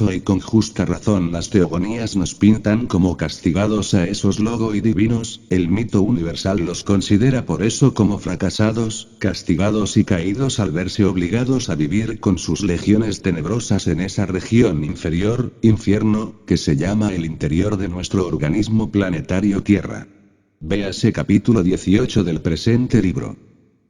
Y con justa razón las teogonías nos pintan como castigados a esos logoi divinos, el mito universal los considera por eso como fracasados, castigados y caídos al verse obligados a vivir con sus legiones tenebrosas en esa región inferior, infierno, que se llama el interior de nuestro organismo planetario Tierra. Véase capítulo 18 del presente libro.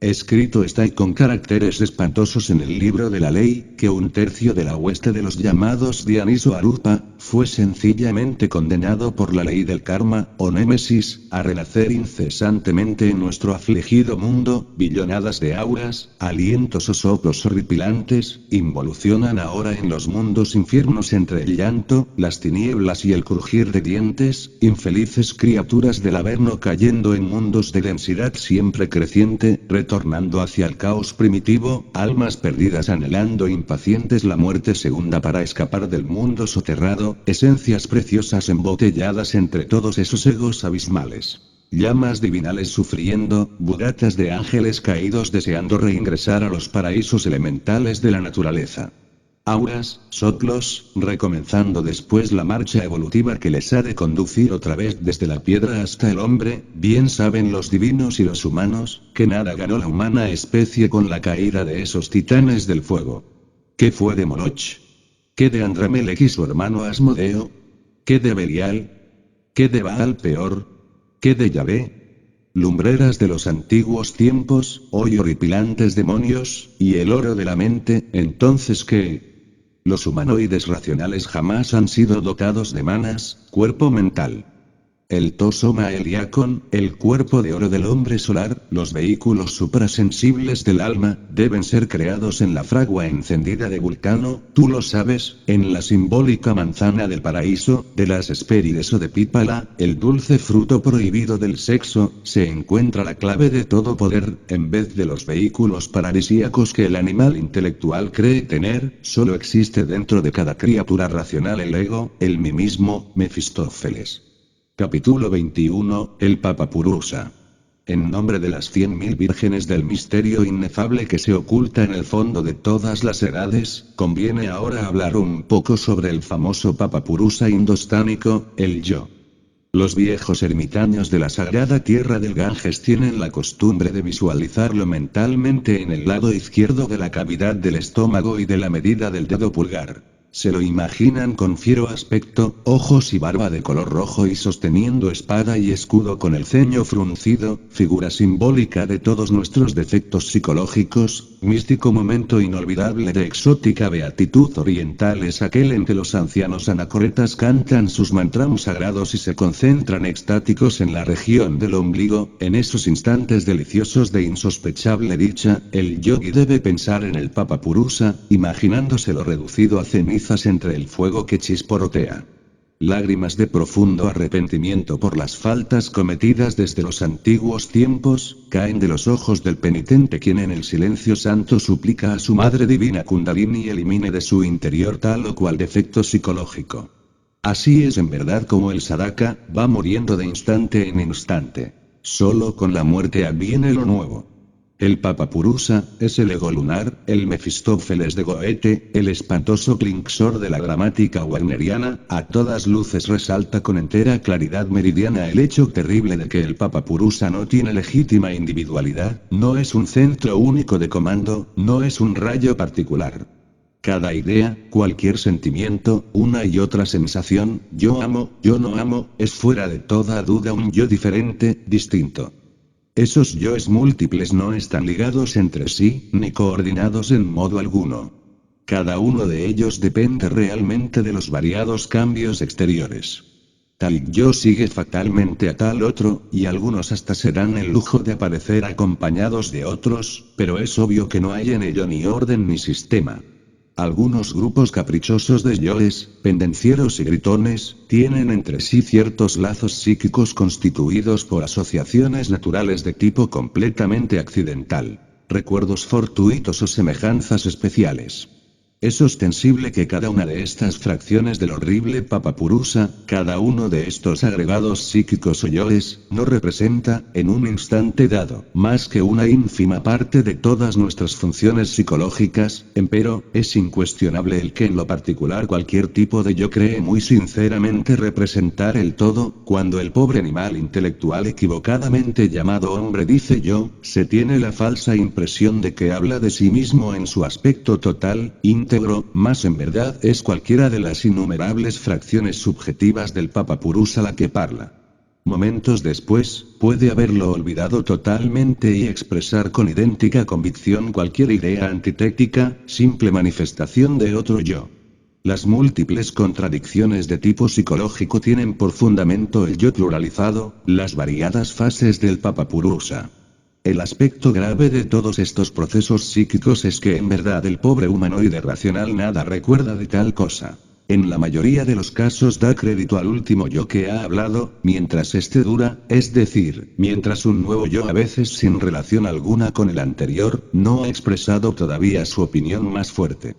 Escrito está y con caracteres espantosos en el libro de la ley, que un tercio de la hueste de los llamados Dianiso Arupa, fue sencillamente condenado por la ley del karma, o némesis, a renacer incesantemente en nuestro afligido mundo, billonadas de auras, alientos o soplos horripilantes, involucionan ahora en los mundos infiernos entre el llanto, las tinieblas y el crujir de dientes, infelices criaturas del averno cayendo en mundos de densidad siempre creciente, retornando hacia el caos primitivo, almas perdidas anhelando impacientes la muerte segunda para escapar del mundo soterrado, esencias preciosas embotelladas entre todos esos egos abismales. Llamas divinales sufriendo, bugatas de ángeles caídos deseando reingresar a los paraísos elementales de la naturaleza. Auras, soplos, recomenzando después la marcha evolutiva que les ha de conducir otra vez desde la piedra hasta el hombre, bien saben los divinos y los humanos, que nada ganó la humana especie con la caída de esos titanes del fuego. ¿Qué fue de Moloch? ¿Qué de Andramelech y su hermano Asmodeo? ¿Qué de Belial? ¿Qué de Baal peor? ¿Qué de Yahvé? Lumbreras de los antiguos tiempos, hoy horripilantes demonios, y el oro de la mente, entonces ¿qué? Los humanoides racionales jamás han sido dotados de manas, cuerpo mental. El tosoma Eliakon, el cuerpo de oro del hombre solar, los vehículos suprasensibles del alma, deben ser creados en la fragua encendida de Vulcano, tú lo sabes, en la simbólica manzana del paraíso, de las Hespérides o de Pípala, el dulce fruto prohibido del sexo, se encuentra la clave de todo poder, en vez de los vehículos paradisíacos que el animal intelectual cree tener, solo existe dentro de cada criatura racional el ego, el mí mismo, Mefistófeles. Capítulo 21, el Papa Purusa. En nombre de las 100.000 vírgenes del misterio inefable que se oculta en el fondo de todas las edades, conviene ahora hablar un poco sobre el famoso Papa Purusa indostánico, el yo. Los viejos ermitaños de la sagrada tierra del Ganges tienen la costumbre de visualizarlo mentalmente en el lado izquierdo de la cavidad del estómago y de la medida del dedo pulgar. Se lo imaginan con fiero aspecto, ojos y barba de color rojo y sosteniendo espada y escudo con el ceño fruncido, figura simbólica de todos nuestros defectos psicológicos, místico momento inolvidable de exótica beatitud oriental es aquel en que los ancianos anacoretas cantan sus mantras sagrados y se concentran extáticos en la región del ombligo, en esos instantes deliciosos de insospechable dicha, el yogi debe pensar en el Papa Purusa, imaginándoselo reducido a cenizas entre el fuego que chisporrotea. Lágrimas de profundo arrepentimiento por las faltas cometidas desde los antiguos tiempos, caen de los ojos del penitente quien en el silencio santo suplica a su Madre Divina Kundalini elimine de su interior tal o cual defecto psicológico. Así es en verdad como el sadaka, va muriendo de instante en instante. Solo con la muerte adviene lo nuevo. El Papa Purusa, es el ego lunar, el Mefistófeles de Goethe, el espantoso Klingsor de la gramática wagneriana, a todas luces resalta con entera claridad meridiana el hecho terrible de que el Papa Purusa no tiene legítima individualidad, no es un centro único de comando, no es un rayo particular. Cada idea, cualquier sentimiento, una y otra sensación, yo amo, yo no amo, es fuera de toda duda un yo diferente, distinto. Esos yoes múltiples no están ligados entre sí, ni coordinados en modo alguno. Cada uno de ellos depende realmente de los variados cambios exteriores. Tal yo sigue fatalmente a tal otro, y algunos hasta se dan el lujo de aparecer acompañados de otros, pero es obvio que no hay en ello ni orden ni sistema. Algunos grupos caprichosos de yoes, pendencieros y gritones, tienen entre sí ciertos lazos psíquicos constituidos por asociaciones naturales de tipo completamente accidental, recuerdos fortuitos o semejanzas especiales. Es ostensible que cada una de estas fracciones del horrible Papapurusa, cada uno de estos agregados psíquicos o yoes, no representa, en un instante dado, más que una ínfima parte de todas nuestras funciones psicológicas, empero, es incuestionable el que en lo particular cualquier tipo de yo cree muy sinceramente representar el todo. Cuando el pobre animal intelectual equivocadamente llamado hombre dice yo, se tiene la falsa impresión de que habla de sí mismo en su aspecto total, íntegro, mas en verdad es cualquiera de las innumerables fracciones subjetivas del Papapurusa la que parla. Momentos después, puede haberlo olvidado totalmente y expresar con idéntica convicción cualquier idea antitética, simple manifestación de otro yo. Las múltiples contradicciones de tipo psicológico tienen por fundamento el yo pluralizado, las variadas fases del Papapurusa. El aspecto grave de todos estos procesos psíquicos es que en verdad el pobre humanoide racional nada recuerda de tal cosa. En la mayoría de los casos da crédito al último yo que ha hablado, mientras este dura, es decir, mientras un nuevo yo a veces sin relación alguna con el anterior, no ha expresado todavía su opinión más fuerte.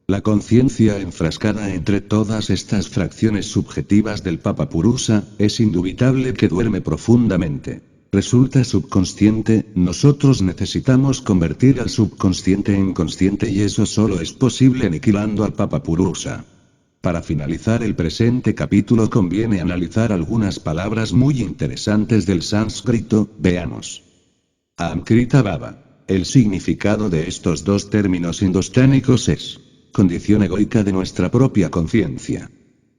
La conciencia enfrascada entre todas estas fracciones subjetivas del Papapurusa, es indubitable que duerme profundamente. Resulta subconsciente, nosotros necesitamos convertir al subconsciente en consciente y eso solo es posible aniquilando al Papapurusa. Para finalizar el presente capítulo conviene analizar algunas palabras muy interesantes del sánscrito, veamos. Amkrita Baba. El significado de estos dos términos indostánicos es condición egoica de nuestra propia conciencia.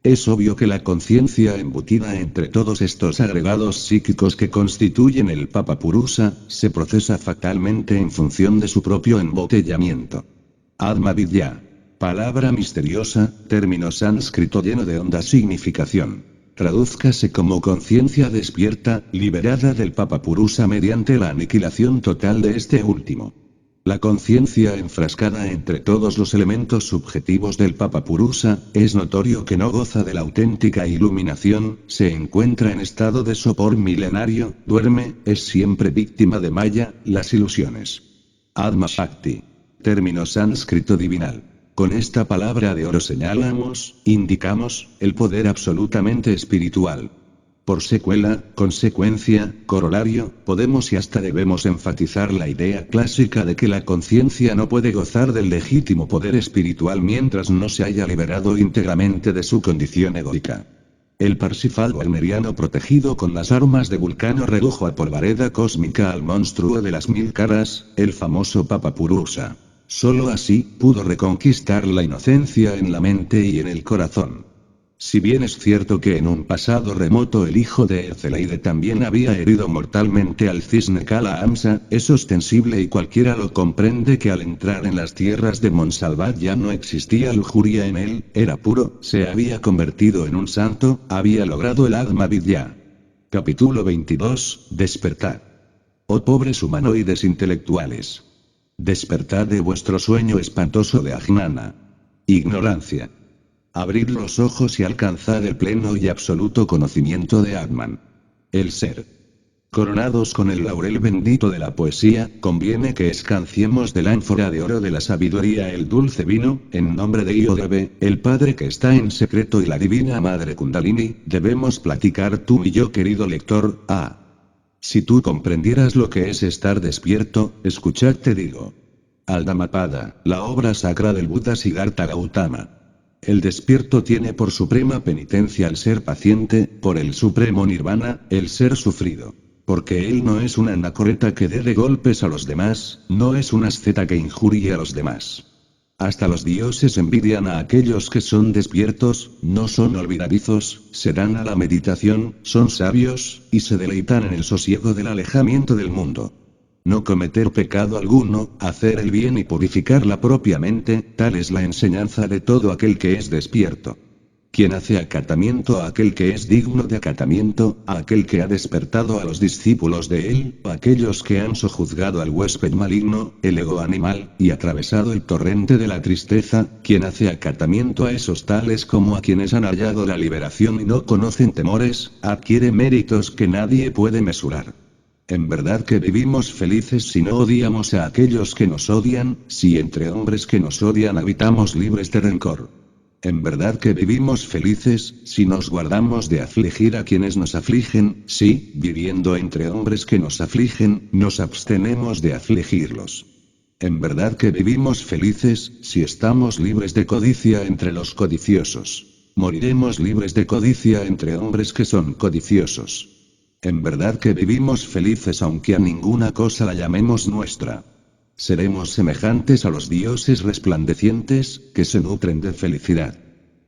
Es obvio que la conciencia embutida entre todos estos agregados psíquicos que constituyen el Papapurusa, se procesa fatalmente en función de su propio embotellamiento. Atma Vidya. Palabra misteriosa, término sánscrito lleno de honda significación. Tradúzcase como conciencia despierta, liberada del Papapurusa mediante la aniquilación total de este último. La conciencia enfrascada entre todos los elementos subjetivos del Papapurusa, es notorio que no goza de la auténtica iluminación, se encuentra en estado de sopor milenario, duerme, es siempre víctima de Maya, las ilusiones. Atma Shakti. Término sánscrito divinal. Con esta palabra de oro señalamos, indicamos, el poder absolutamente espiritual. Por secuela, consecuencia, corolario, podemos y hasta debemos enfatizar la idea clásica de que la conciencia no puede gozar del legítimo poder espiritual mientras no se haya liberado íntegramente de su condición egoica. El Parsifal wagneriano protegido con las armas de Vulcano redujo a polvareda cósmica al monstruo de las 1000 caras, el famoso Papapurusa. Solo así, pudo reconquistar la inocencia en la mente y en el corazón. Si bien es cierto que en un pasado remoto el hijo de Ezelaide también había herido mortalmente al cisne Kala Amsa, es ostensible y cualquiera lo comprende que al entrar en las tierras de Monsalvat ya no existía lujuria en él, era puro, se había convertido en un santo, había logrado el Atma Vidya. Capítulo 22, Despertad. Oh pobres humanoides intelectuales. Despertad de vuestro sueño espantoso de ajnana. Ignorancia. Abrid los ojos y alcanzad el pleno y absoluto conocimiento de Atman. El ser. Coronados con el laurel bendito de la poesía, conviene que escanciemos del ánfora de oro de la sabiduría el dulce vino, en nombre de Iodebe, el Padre que está en secreto y la divina Madre Kundalini, debemos platicar tú y yo querido lector, Si tú comprendieras lo que es estar despierto, escuchad te digo. Al Dhammapada, la obra sacra del Buda Siddhartha Gautama. El despierto tiene por suprema penitencia el ser paciente, por el supremo nirvana, el ser sufrido. Porque él no es una anacoreta que dé de golpes a los demás, no es un asceta que injurie a los demás. Hasta los dioses envidian a aquellos que son despiertos, no son olvidadizos, se dan a la meditación, son sabios, y se deleitan en el sosiego del alejamiento del mundo. No cometer pecado alguno, hacer el bien y purificar la propia mente, tal es la enseñanza de todo aquel que es despierto. Quien hace acatamiento a aquel que es digno de acatamiento, a aquel que ha despertado a los discípulos de él, a aquellos que han sojuzgado al huésped maligno, el ego animal, y atravesado el torrente de la tristeza, quien hace acatamiento a esos tales como a quienes han hallado la liberación y no conocen temores, adquiere méritos que nadie puede mesurar. En verdad que vivimos felices si no odiamos a aquellos que nos odian, si entre hombres que nos odian habitamos libres de rencor. En verdad que vivimos felices, si nos guardamos de afligir a quienes nos afligen, si, viviendo entre hombres que nos afligen, nos abstenemos de afligirlos. En verdad que vivimos felices, si estamos libres de codicia entre los codiciosos. Moriremos libres de codicia entre hombres que son codiciosos. En verdad que vivimos felices aunque a ninguna cosa la llamemos nuestra. Seremos semejantes a los dioses resplandecientes, que se nutren de felicidad.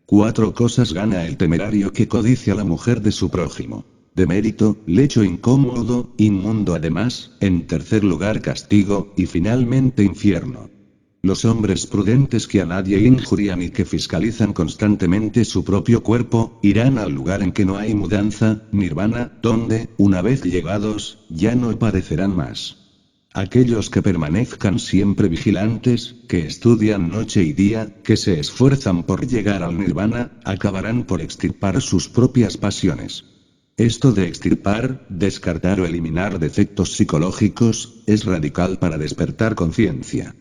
4 cosas gana el temerario que codicia la mujer de su prójimo. Demérito, lecho incómodo, inmundo además, en tercer lugar castigo, y finalmente infierno. Los hombres prudentes que a nadie injurian y que fiscalizan constantemente su propio cuerpo, irán al lugar en que no hay mudanza, nirvana, donde, una vez llegados, ya no parecerán más. Aquellos que permanezcan siempre vigilantes, que estudian noche y día, que se esfuerzan por llegar al nirvana, acabarán por extirpar sus propias pasiones. Esto de extirpar, descartar o eliminar defectos psicológicos, es radical para despertar conciencia.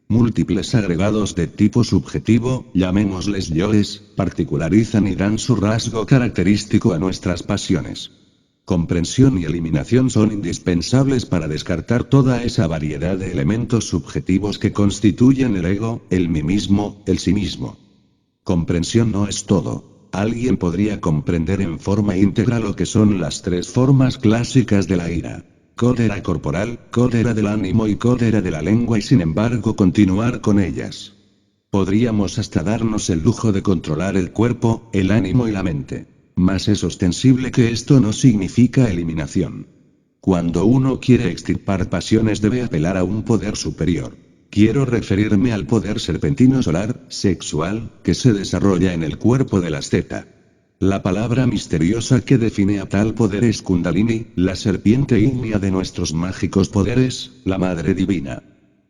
Múltiples agregados de tipo subjetivo, llamémosles yoes, particularizan y dan su rasgo característico a nuestras pasiones. Comprensión y eliminación son indispensables para descartar toda esa variedad de elementos subjetivos que constituyen el ego, el mí mismo, el sí mismo. Comprensión no es todo. Alguien podría comprender en forma íntegra lo que son las 3 formas clásicas de la ira. Cólera corporal, cólera del ánimo y cólera de la lengua y sin embargo continuar con ellas. Podríamos hasta darnos el lujo de controlar el cuerpo, el ánimo y la mente. Mas es ostensible que esto no significa eliminación. Cuando uno quiere extirpar pasiones debe apelar a un poder superior. Quiero referirme al poder serpentino solar, sexual, que se desarrolla en el cuerpo del asceta. La palabra misteriosa que define a tal poder es Kundalini, la serpiente ígnea de nuestros mágicos poderes, la Madre Divina.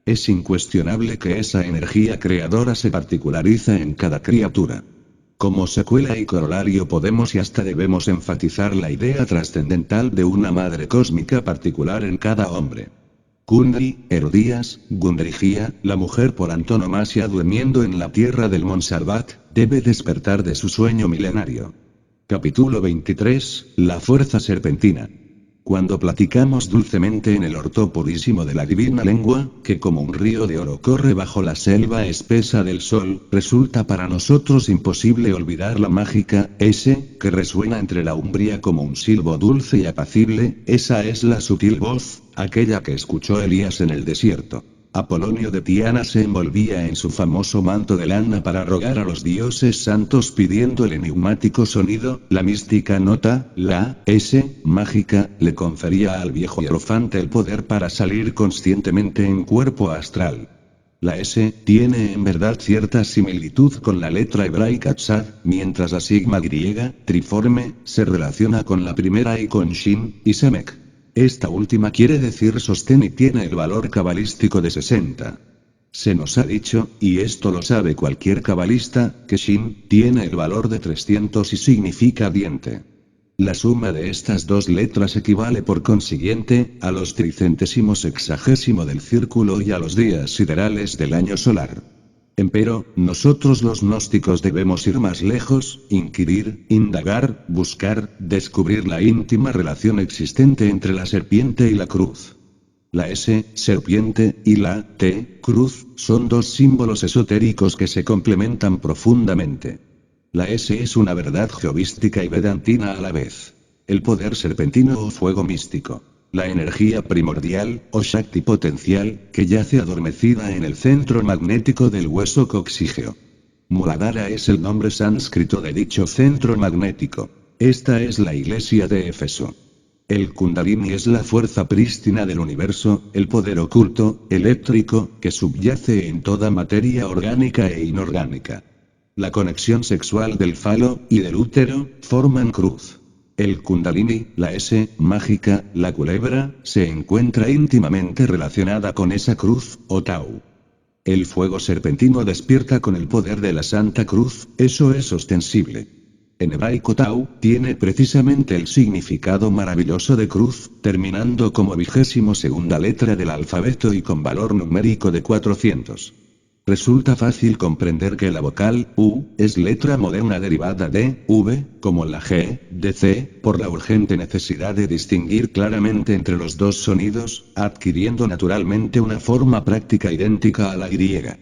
Es incuestionable que esa energía creadora se particulariza en cada criatura. Como secuela y corolario podemos y hasta debemos enfatizar la idea trascendental de una madre cósmica particular en cada hombre. Kundalini, Herodías, Gundrihia, la mujer por antonomasia durmiendo en la tierra del Montsalvat, debe despertar de su sueño milenario. Capítulo 23, la fuerza serpentina. Cuando platicamos dulcemente en el orto purísimo de la divina lengua, que como un río de oro corre bajo la selva espesa del sol, resulta para nosotros imposible olvidar la mágica, que resuena entre la umbría como un silbo dulce y apacible, esa es la sutil voz, aquella que escuchó Elías en el desierto. Apolonio de Tiana se envolvía en su famoso manto de lana para rogar a los dioses santos pidiendo el enigmático sonido, la mística nota, la mágica, le confería al viejo hierofante el poder para salir conscientemente en cuerpo astral. La tiene en verdad cierta similitud con la letra hebraica tzad, mientras la sigma griega, triforme, se relaciona con la primera y con shin, y semek. Esta última quiere decir sostén y tiene el valor cabalístico de 60. Se nos ha dicho, y esto lo sabe cualquier cabalista, que Shin tiene el valor de 300 y significa diente. La suma de estas 2 letras equivale por consiguiente, a los tricentésimos sexagésimo del círculo y a los días siderales del año solar. Empero, nosotros los gnósticos debemos ir más lejos, inquirir, indagar, buscar, descubrir la íntima relación existente entre la serpiente y la cruz. La serpiente, y la cruz, son 2 símbolos esotéricos que se complementan profundamente. La es una verdad jeovística y vedantina a la vez. El poder serpentino o fuego místico. La energía primordial, o Shakti potencial, que yace adormecida en el centro magnético del hueso coxígeo. Muladhara es el nombre sánscrito de dicho centro magnético. Esta es la iglesia de Éfeso. El Kundalini es la fuerza prístina del universo, el poder oculto, eléctrico, que subyace en toda materia orgánica e inorgánica. La conexión sexual del falo y del útero forman cruz. El Kundalini, la mágica, la culebra, se encuentra íntimamente relacionada con esa cruz, o Tau. El fuego serpentino despierta con el poder de la Santa Cruz, eso es ostensible. En hebraico tau, tiene precisamente el significado maravilloso de cruz, terminando como 22ª letra del alfabeto y con valor numérico de 400. Resulta fácil comprender que la vocal U es letra moderna derivada de V, como la G, de C, por la urgente necesidad de distinguir claramente entre los dos sonidos, adquiriendo naturalmente una forma práctica idéntica a la griega.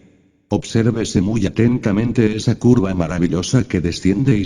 Obsérvese muy atentamente esa curva maravillosa que desciende y